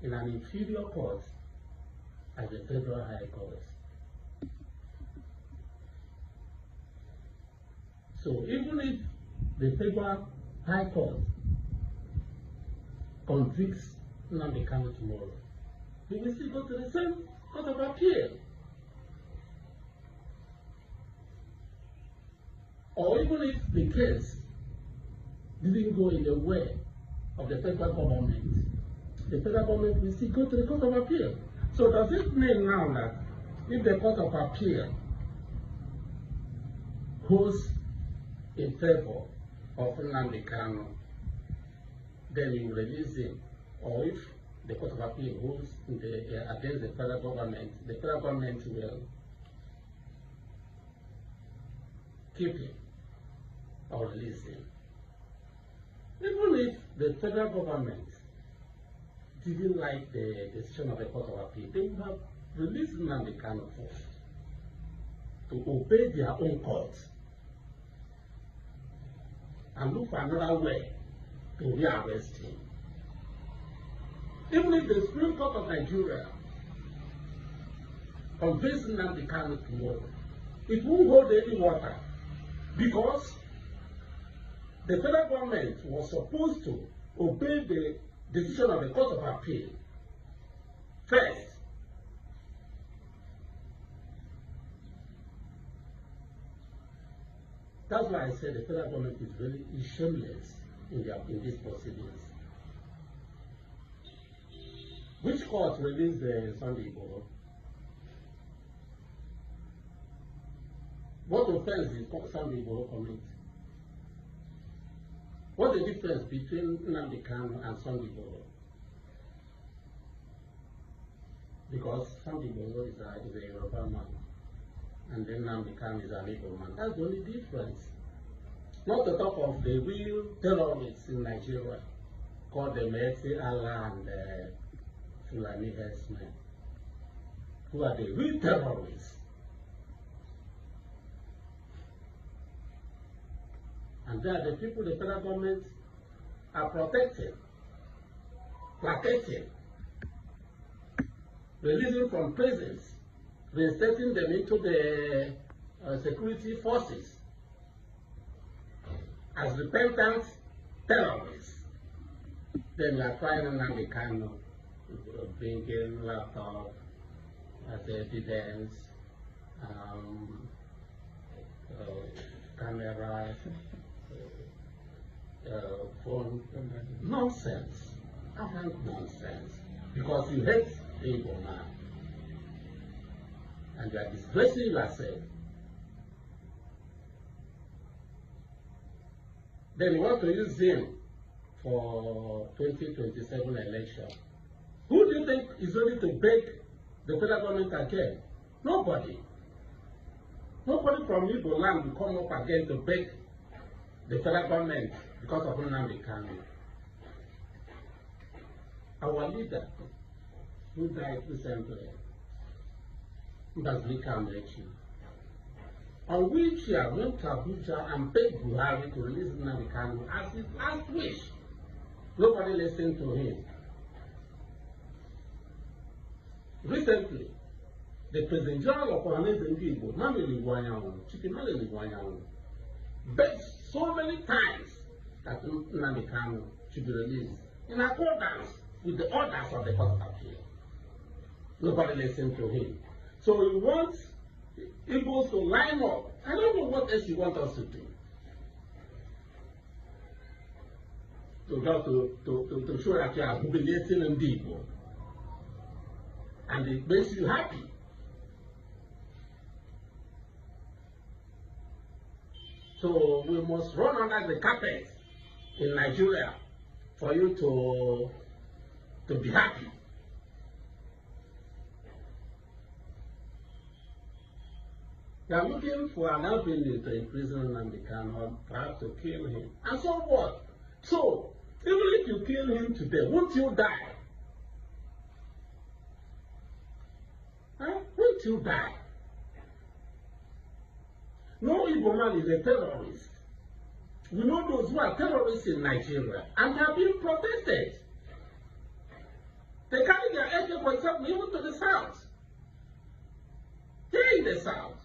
in an inferior court as the Federal High Court. So even if the Federal High Court convicts Nnamdi Kanu tomorrow, he will still go to the same Court of Appeal. Or even if the case didn't go in the way of the federal government, the federal government will still go to the Court of Appeal. So does it mean now that if the Court of Appeal holds in favor of Nnamdi Kanu, then you release him? Or if the Court of Appeal holds against the federal government will keep him or release him? Even if the federal government didn't like the decision of the Court of Appeal, they would have released Nnamdi Kanu first to obey their own court and look for another way to rearrest him. Even if the Supreme Court of Nigeria convicts Nnamdi Kanu tomorrow, it won't hold any water, because the federal government was supposed to obey the decision of the Court of Appeal first. That's why I said the federal government is shameless in these proceedings. Which court released Sunday Igboho? What offense did Sunday Igboho commit? What's the difference between Nnamdi Kanu and Sunday Igboho? Because Sunday Igboho is a Yoruba man, and then Nnamdi Kanu is an Igbo man. That's the only difference. Not to talk of the real terrorists in Nigeria, called the Maese Allah and Fulani herdsmen, who are the real terrorists. And they are the people the federal government are protecting, placating, releasing from prisons, reinstating them into the security forces as repentant terrorists. Then we are trying Nnamdi Kanu, bringing laptop as evidence, cameras, phone. Nonsense. Arrant nonsense. Because you hate the Igbo man. And you are disgracing yourself. Then you want to use him for 2027 election. Who do you think is ready to beg the federal government again? Nobody. Nobody from Igbo land will come up again to beg the federal government because of Nnamdi Kanu. Our leader, who died recently, Mbazika Amaechi, on wheelchair went to Abuja and begged Buhari to release Nnamdi Kanu as his last wish. Nobody listened to him. Recently, the President General of Ohanaeze Ndigbo, Mameli Wanyawu, Chicken Mameli Wanyawu, begged so many times that Nnamdi Kanu should be released in accordance with the orders of the Court of Appeal. Nobody listened to him. So he wants Igbos to line up. I don't know what else you want us to do. To show that you are humiliating Ndigbo. And it makes you happy. So we must run under the carpet in Nigeria for you to be happy. They are looking for an avenue to imprison Nnamdi Kanu or perhaps to kill him. And so what? So, even if you kill him today, won't you die? Huh? Won't you die? No Igbo man is a terrorist. We know those who are terrorists in Nigeria and have been protested. They can't South.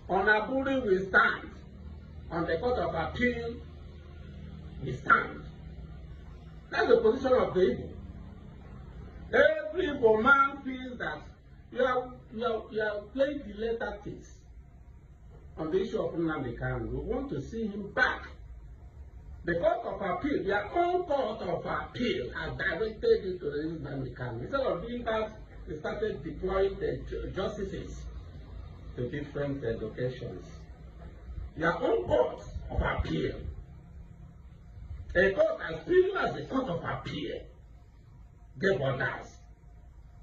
On Aburi we stand. On the Court of Appeal we stand. That's the position of the Igbo. Every Igbo man feels that you are playing the late tactics on the issue of Nnamdi Kanu. We want to see him back. The Court of Appeal, their own Court of Appeal, has directed it to release Nnamdi Kanu. Instead of doing that, they started deploying the justices to different locations. Their own Court of Appeal. A court as big as the Court of Appeal gave orders.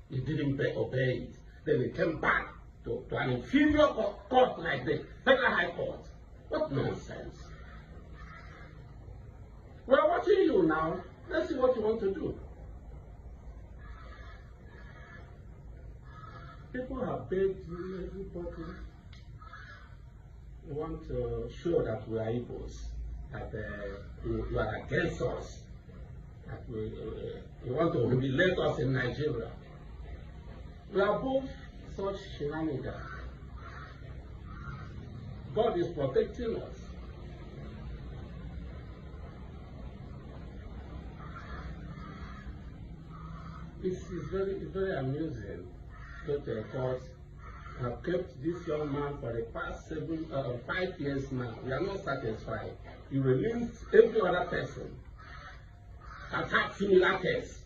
He didn't obey it. Then he came back to an inferior court like the Federal High Court. What nonsense. We are watching you now. Let's see what you want to do. People have begged you, everybody. We want to show that we are Igbos, that you are against us, that you want to humiliate us in Nigeria. We are both such shenanigans. God is protecting us. It's very amusing because I've kept this young man for the past 5 years now. We are not satisfied. You release every other person that had similar case.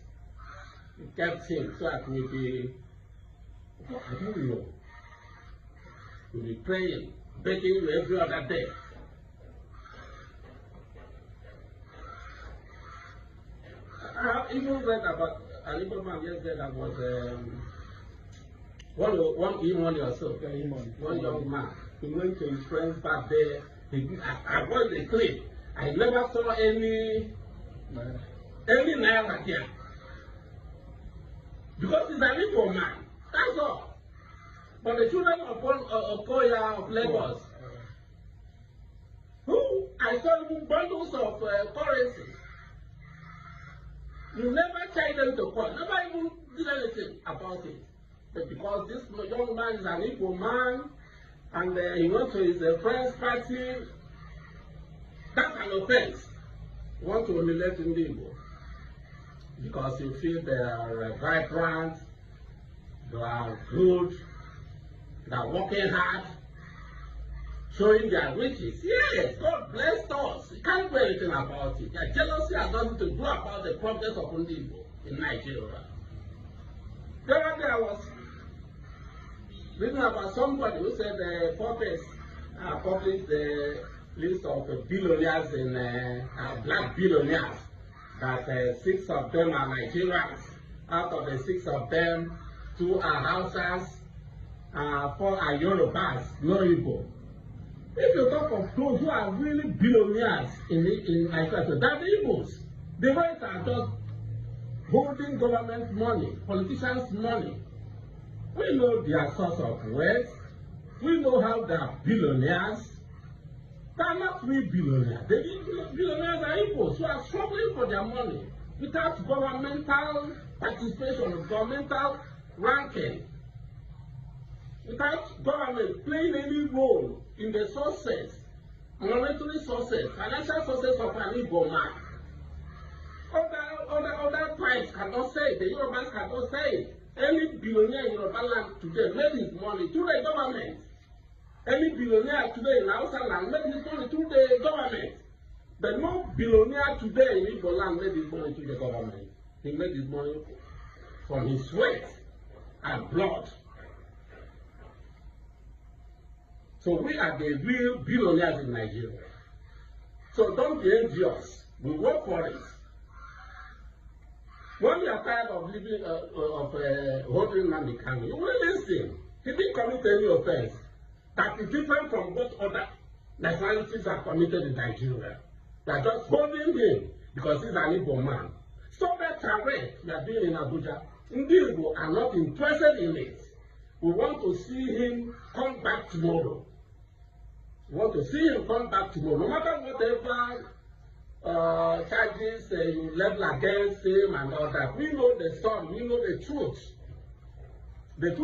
You kept him so that we'll be, I don't know. We'll be praying, begging you every other day. I have even read about an Igbo man yesterday that was one young man. He went to his friends back there. I watched the clip. I never saw any naira here. Because he's an Igbo man. That's all. But the children of Koya of Lagos, who I saw even bundles of currency. You never tried them to court, never even did anything about it. But because this young man is an Igbo man, and he went to his friend's party, that's an offense. You want to humiliate in Igbo. Because you feel they are vibrant, they are good, they are working hard, showing their riches. Yes, God blessed us. You can't do anything about it. Their jealousy has nothing to do about the progress of Igbo in Nigeria. The other day I was reading about somebody who said Forbes published the list of billionaires in black billionaires, that 6 of them are Nigerians. Out of the 6 of them, 2 are Hausas, 4 are Yorubas, no Igbo. If you talk of those who are really billionaires in Nigeria, that's the Igbos. The rest are just holding government money, politicians' money. We know their source of wealth. We know how they are billionaires. They are not real billionaires. The billionaires are Igbos who are struggling for their money without governmental participation, governmental ranking, without government playing any role in the sources, monetary sources, financial sources of an Igbo man. Other tribes cannot say it. The Yorubas cannot say it. Any billionaire in Yoruba land today made his money through the government. Any billionaire today in Hausa land made his money through the government. But no billionaire today in Igbo land made his money through the government. He made his money from his sweat and blood. So we are the real billionaires in Nigeria. So don't be envious. We work for it. When you are tired of living, holding Nnamdi Kanu, you will listen. He didn't commit any offense that is different from what other nationalities are committed in Nigeria. They are just holding him because he's an Igbo man. Stop that charade we are doing in Abuja. Ndi Igbo are not interested in it. We want to see him come back tomorrow. We want to see him come back tomorrow. No matter whatever charges you level against him and all that. We know the story, we know the truth. The truth